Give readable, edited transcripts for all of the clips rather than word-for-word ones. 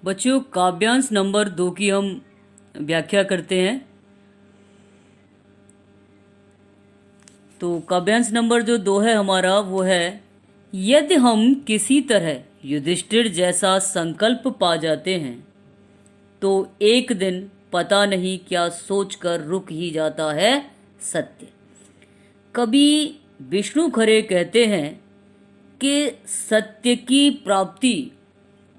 बच्चों, काव्यांश नंबर 2 की हम व्याख्या करते हैं। तो काव्यांश नंबर जो 2 है हमारा, वो है, यदि हम किसी तरह युधिष्ठिर जैसा संकल्प पा जाते हैं तो एक दिन पता नहीं क्या सोचकर रुक ही जाता है सत्य। कवि विष्णु खरे कहते हैं कि सत्य की प्राप्ति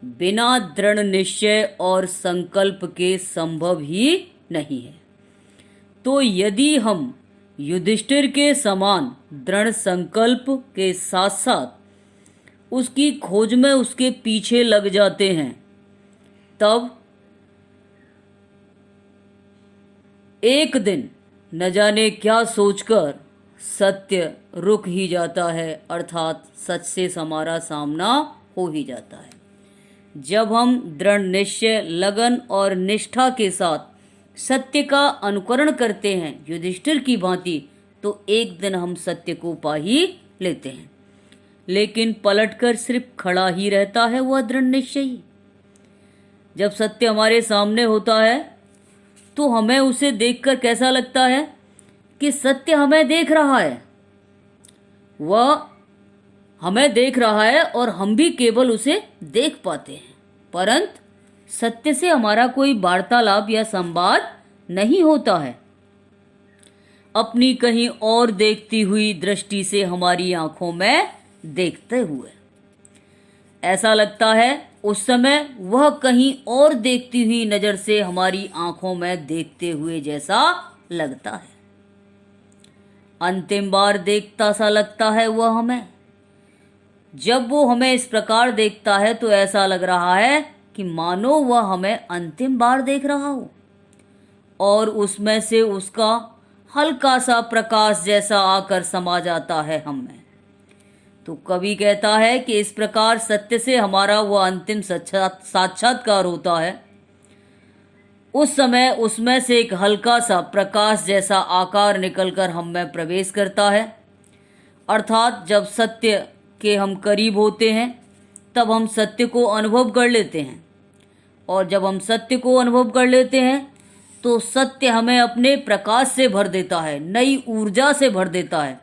बिना दृढ़ निश्चय और संकल्प के संभव ही नहीं है। तो यदि हम युधिष्ठिर के समान दृढ़ संकल्प के साथ साथ उसकी खोज में उसके पीछे लग जाते हैं, तब एक दिन न जाने क्या सोचकर सत्य रुक ही जाता है, अर्थात सच से हमारा सामना हो ही जाता है। जब हम दृढ़ निश्चय, लगन और निष्ठा के साथ सत्य का अनुकरण करते हैं युधिष्ठिर की भांति, तो एक दिन हम सत्य को पा ही लेते हैं। लेकिन पलटकर सिर्फ खड़ा ही रहता है वह दृढ़ निश्चय। जब सत्य हमारे सामने होता है तो हमें उसे देखकर कैसा लगता है कि सत्य हमें देख रहा है, वह हमें देख रहा है और हम भी केवल उसे देख पाते हैं, परंतु सत्य से हमारा कोई वार्तालाप या संवाद नहीं होता है। अपनी कहीं और देखती हुई दृष्टि से हमारी आंखों में देखते हुए ऐसा लगता है उस समय वह कहीं और देखती हुई नजर से हमारी आंखों में देखते हुए जैसा लगता है। अंतिम बार देखता सा लगता है वह हमें। जब वो हमें इस प्रकार देखता है तो ऐसा लग रहा है कि मानो वह हमें अंतिम बार देख रहा हो और उसमें से उसका हल्का सा प्रकाश जैसा आकर समा जाता है हम में। तो कवि कहता है कि इस प्रकार सत्य से हमारा वह अंतिम साक्षात्कार होता है। उस समय उसमें से एक हल्का सा प्रकाश जैसा आकार निकलकर हम में प्रवेश करता है, अर्थात जब सत्य के हम करीब होते हैं तब हम सत्य को अनुभव कर लेते हैं, और जब हम सत्य को अनुभव कर लेते हैं तो सत्य हमें अपने प्रकाश से भर देता है, नई ऊर्जा से भर देता है।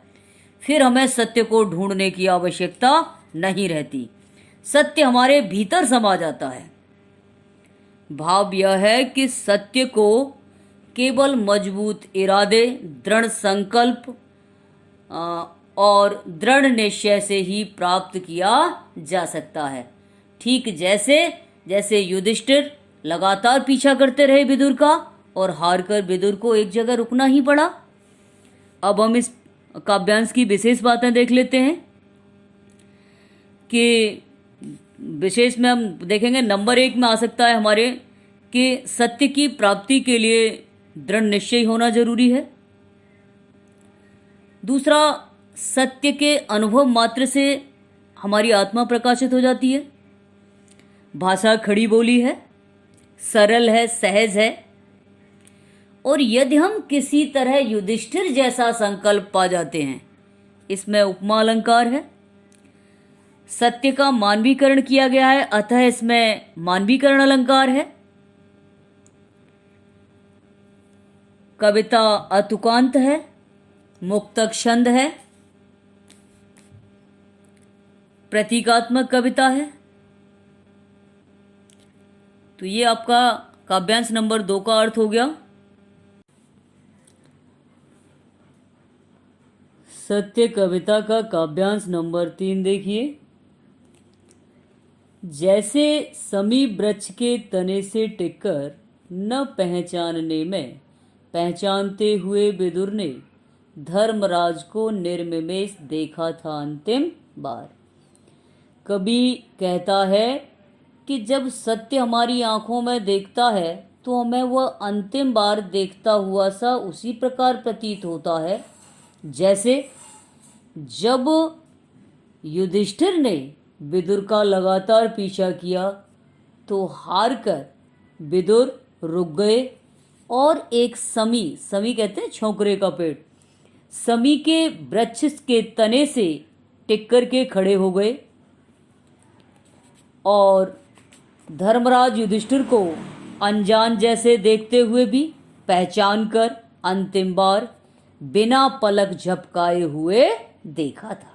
फिर हमें सत्य को ढूंढने की आवश्यकता नहीं रहती, सत्य हमारे भीतर समा जाता है। भाव यह है कि सत्य को केवल मजबूत इरादे, दृढ़ संकल्प और दृढ़ निश्चय से ही प्राप्त किया जा सकता है। ठीक जैसे युधिष्ठिर लगातार पीछा करते रहे विदुर का और हारकर विदुर को एक जगह रुकना ही पड़ा। अब हम इस काव्यांश की विशेष बातें देख लेते हैं कि विशेष में हम देखेंगे नंबर 1 में आ सकता है हमारे कि सत्य की प्राप्ति के लिए दृढ़ निश्चय होना जरूरी है। दूसरा, सत्य के अनुभव मात्र से हमारी आत्मा प्रकाशित हो जाती है। भाषा खड़ी बोली है, सरल है, सहज है। और यदि हम किसी तरह युधिष्ठिर जैसा संकल्प पा जाते हैं, इसमें उपमा अलंकार है, सत्य का मानवीकरण किया गया है, अतः इसमें मानवीकरण अलंकार है। कविता अतुकांत है, मुक्तक छंद है, प्रतीकात्मक कविता है। तो ये आपका काव्यांश नंबर 2 का अर्थ हो गया। सत्य कविता का काव्यांश नंबर 3 देखिए। जैसे समीप वृक्ष के तने से टिककर न पहचानने में पहचानते हुए विदुर ने धर्मराज को निर्मिमेष देखा था अंतिम बार। कवि कहता है कि जब सत्य हमारी आंखों में देखता है तो हमें वह अंतिम बार देखता हुआ सा उसी प्रकार प्रतीत होता है जैसे जब युधिष्ठिर ने विदुर का लगातार पीछा किया तो हार कर विदुर रुक गए और एक समी कहते हैं छोकरे का पेड़, समी के वृक्ष के तने से टिक कर के खड़े हो गए और धर्मराज युधिष्ठिर को अनजान जैसे देखते हुए भी पहचान कर अंतिम बार बिना पलक झपकाए हुए देखा था,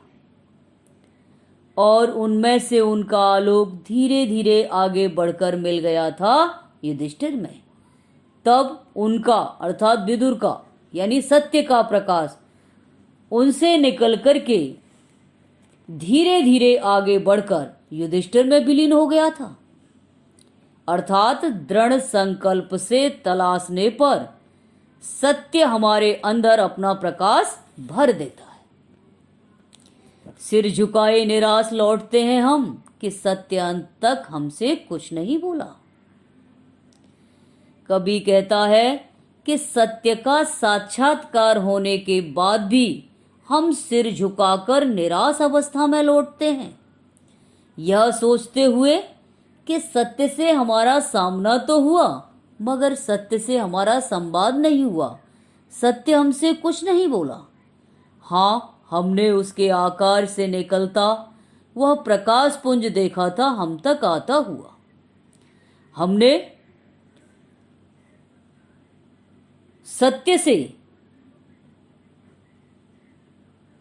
और उनमें से उनका आलोक धीरे धीरे आगे बढ़कर मिल गया था युधिष्ठिर में। तब उनका अर्थात विदुर का यानी सत्य का प्रकाश उनसे निकल करके धीरे धीरे आगे बढ़कर युधिष्ठिर में विलीन हो गया था। अर्थात दृढ़ संकल्प से तलाशने पर सत्य हमारे अंदर अपना प्रकाश भर देता है। सिर झुकाए निराश लौटते हैं हम कि सत्य अंत तक हमसे कुछ नहीं बोला। कभी कहता है कि सत्य का साक्षात्कार होने के बाद भी हम सिर झुकाकर निराश अवस्था में लौटते हैं, यह सोचते हुए कि सत्य से हमारा सामना तो हुआ मगर सत्य से हमारा संवाद नहीं हुआ, सत्य हमसे कुछ नहीं बोला। हाँ, हमने उसके आकार से निकलता वह प्रकाश पुंज देखा था हम तक आता हुआ। हमने सत्य से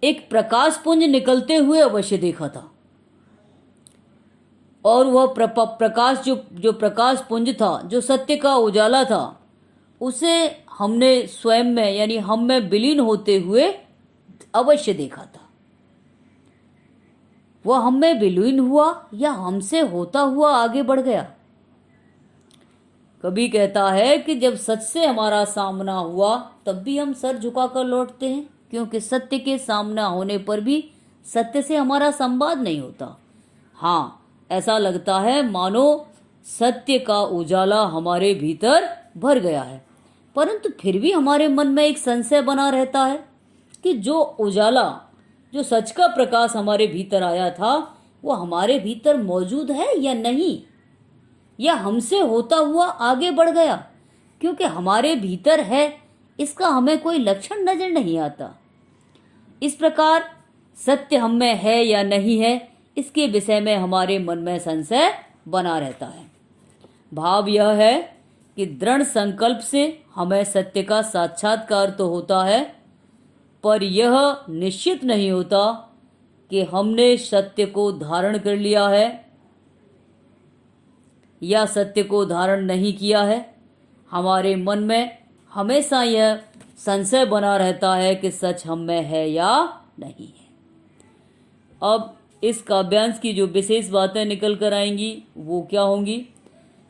एक प्रकाश पुंज निकलते हुए अवश्य देखा था, और वह प्रकाश जो प्रकाश पुंज था, जो सत्य का उजाला था, उसे हमने स्वयं में यानी हम में विलीन होते हुए अवश्य देखा था। वह हम में विलीन हुआ या हमसे होता हुआ आगे बढ़ गया। कभी कहता है कि जब सच से हमारा सामना हुआ तब भी हम सर झुकाकर लौटते हैं, क्योंकि सत्य के सामना होने पर भी सत्य से हमारा संवाद नहीं होता। हाँ, ऐसा लगता है मानो सत्य का उजाला हमारे भीतर भर गया है, परंतु फिर भी हमारे मन में एक संशय बना रहता है कि जो उजाला, जो सच का प्रकाश हमारे भीतर आया था, वो हमारे भीतर मौजूद है या नहीं, या हमसे होता हुआ आगे बढ़ गया। क्योंकि हमारे भीतर है इसका हमें कोई लक्षण नजर नहीं आता। इस प्रकार सत्य हम में है या नहीं है, इसके विषय में हमारे मन में संशय बना रहता है। भाव यह है कि दृढ़ संकल्प से हमें सत्य का साक्षात्कार तो होता है, पर यह निश्चित नहीं होता कि हमने सत्य को धारण कर लिया है या सत्य को धारण नहीं किया है। हमारे मन में हमेशा यह संशय बना रहता है कि सच हम में है या नहीं है। अब इस काव्यांश की जो विशेष बातें निकल कर आएंगी वो क्या होंगी,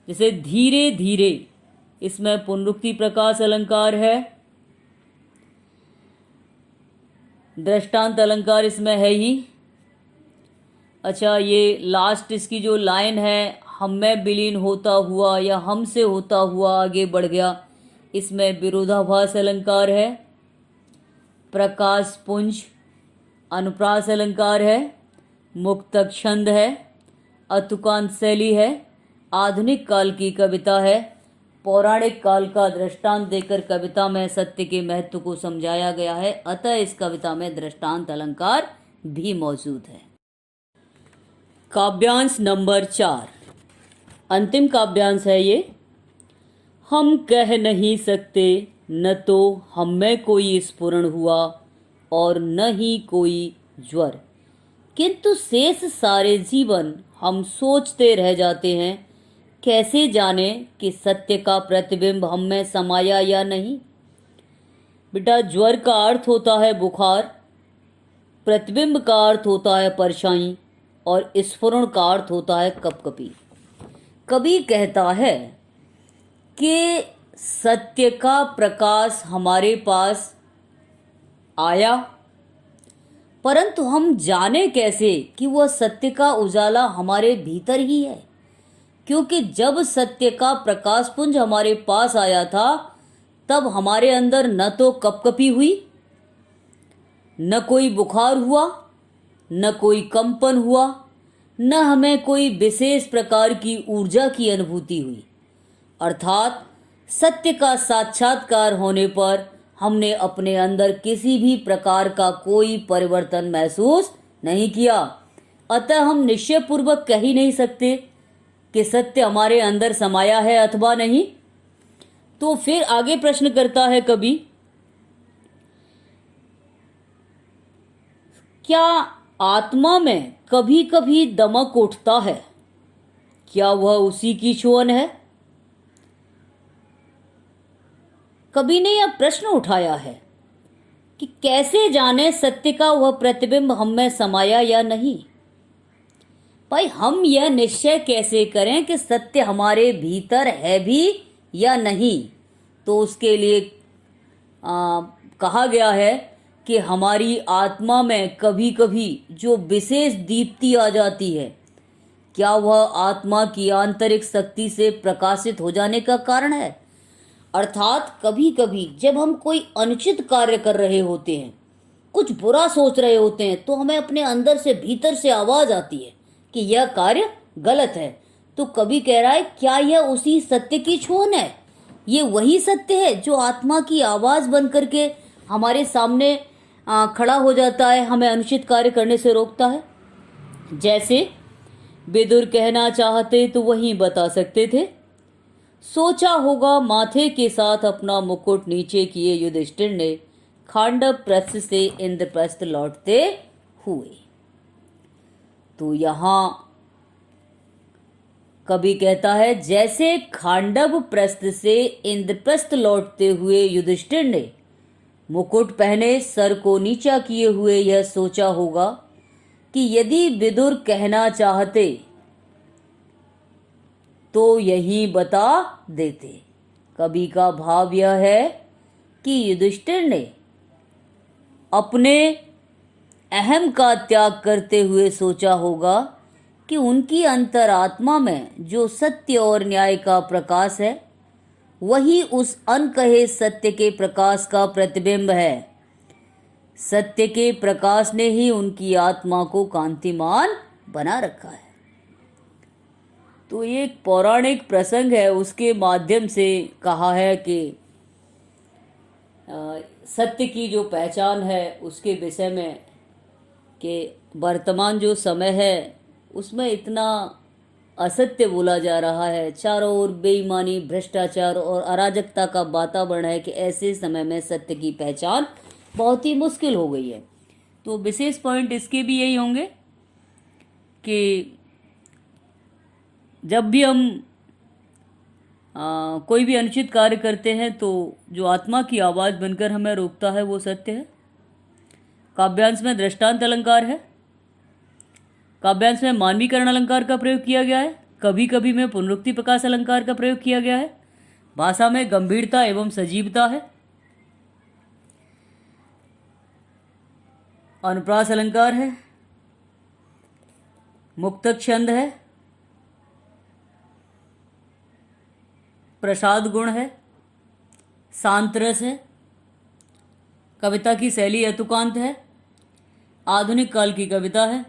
जैसे धीरे धीरे, इसमें पुनरुक्ति प्रकाश अलंकार है, दृष्टांत अलंकार इसमें है ही। अच्छा, ये लास्ट इसकी जो लाइन है, हम में विलीन होता हुआ या हमसे होता हुआ आगे बढ़ गया, इसमें विरोधाभास अलंकार है, प्रकाश पुंज अनुप्रास अलंकार है, मुक्तक छंद है, अतुकांत शैली है, आधुनिक काल की कविता है, पौराणिक काल का दृष्टांत देकर कविता में सत्य के महत्व को समझाया गया है। अतः इस कविता में दृष्टांत अलंकार भी मौजूद है। काव्यांश नंबर 4, अंतिम काव्यांश है ये। हम कह नहीं सकते न तो हम में कोई स्फुरण हुआ और न ही कोई ज्वर, किंतु शेष सारे जीवन हम सोचते रह जाते हैं, कैसे जाने कि सत्य का प्रतिबिंब हम में समाया या नहीं। बेटा, ज्वर का अर्थ होता है बुखार, प्रतिबिंब का अर्थ होता है परछाई, और स्फुरण का अर्थ होता है कपकपी। कभी कहता है कि सत्य का प्रकाश हमारे पास आया, परंतु हम जाने कैसे कि वह सत्य का उजाला हमारे भीतर ही है। क्योंकि जब सत्य का प्रकाश पुंज हमारे पास आया था तब हमारे अंदर न तो कपकपी हुई, न कोई बुखार हुआ, न कोई कंपन हुआ, न हमें कोई विशेष प्रकार की ऊर्जा की अनुभूति हुई। अर्थात सत्य का साक्षात्कार होने पर हमने अपने अंदर किसी भी प्रकार का कोई परिवर्तन महसूस नहीं किया। अतः हम निश्चयपूर्वक कह ही नहीं सकते कि सत्य हमारे अंदर समाया है अथवा नहीं। तो फिर आगे प्रश्न करता है कवि, क्या आत्मा में कभी कभी दमक उठता है? क्या वह उसी की छुअन है? कवि ने यह प्रश्न उठाया है कि कैसे जाने सत्य का वह प्रतिबिंब हम में समाया या नहीं। भाई, हम यह निश्चय कैसे करें कि सत्य हमारे भीतर है भी या नहीं? तो उसके लिए कहा गया है कि हमारी आत्मा में कभी कभी जो विशेष दीप्ति आ जाती है, क्या वह आत्मा की आंतरिक शक्ति से प्रकाशित हो जाने का कारण है? अर्थात कभी कभी जब हम कोई अनुचित कार्य कर रहे होते हैं, कुछ बुरा सोच रहे होते हैं, तो हमें अपने अंदर से भीतर से आवाज आती है कि यह कार्य गलत है। तो कवि कह रहा है, क्या यह उसी सत्य की छुअन है? ये वही सत्य है जो आत्मा की आवाज बन करके हमारे सामने खड़ा हो जाता है, हमें अनुचित कार्य करने से रोकता है। जैसे विदुर कहना चाहते तो वही बता सकते थे। सोचा होगा माथे के साथ अपना मुकुट नीचे किए युधिष्ठिर ने खांडव प्रस्थ से इंद्रप्रस्थ लौटते हुए। तो यहां कवि कहता है, जैसे खांडव प्रस्थ से इंद्रप्रस्थ लौटते हुए युधिष्ठिर ने मुकुट पहने सर को नीचा किए हुए यह सोचा होगा कि यदि विदुर कहना चाहते तो यही बता देते। कवि का भाव यह है कि युधिष्ठिर ने अपने अहम का त्याग करते हुए सोचा होगा कि उनकी अंतरात्मा में जो सत्य और न्याय का प्रकाश है, वही उस अनकहे सत्य के प्रकाश का प्रतिबिंब है। सत्य के प्रकाश ने ही उनकी आत्मा को कांतिमान बना रखा है। तो ये एक पौराणिक प्रसंग है, उसके माध्यम से कहा है कि सत्य की जो पहचान है उसके विषय में कि वर्तमान जो समय है उसमें इतना असत्य बोला जा रहा है, चारों ओर बेईमानी, भ्रष्टाचार और अराजकता का वातावरण है कि ऐसे समय में सत्य की पहचान बहुत ही मुश्किल हो गई है। तो विशेष पॉइंट इसके भी यही होंगे कि जब भी हम कोई भी अनुचित कार्य करते हैं तो जो आत्मा की आवाज़ बनकर हमें रोकता है वो सत्य है। काव्यांश में दृष्टांत अलंकार है, काव्यांश में मानवीकरण अलंकार का प्रयोग किया गया है, कभी कभी में पुनरुक्ति प्रकाश अलंकार का प्रयोग किया गया है, भाषा में गंभीरता एवं सजीवता है, अनुप्रास अलंकार है, मुक्तक छंद है, प्रसाद गुण है, शांत रस है, कविता की शैली अतुकांत है, आधुनिक काल की कविता है,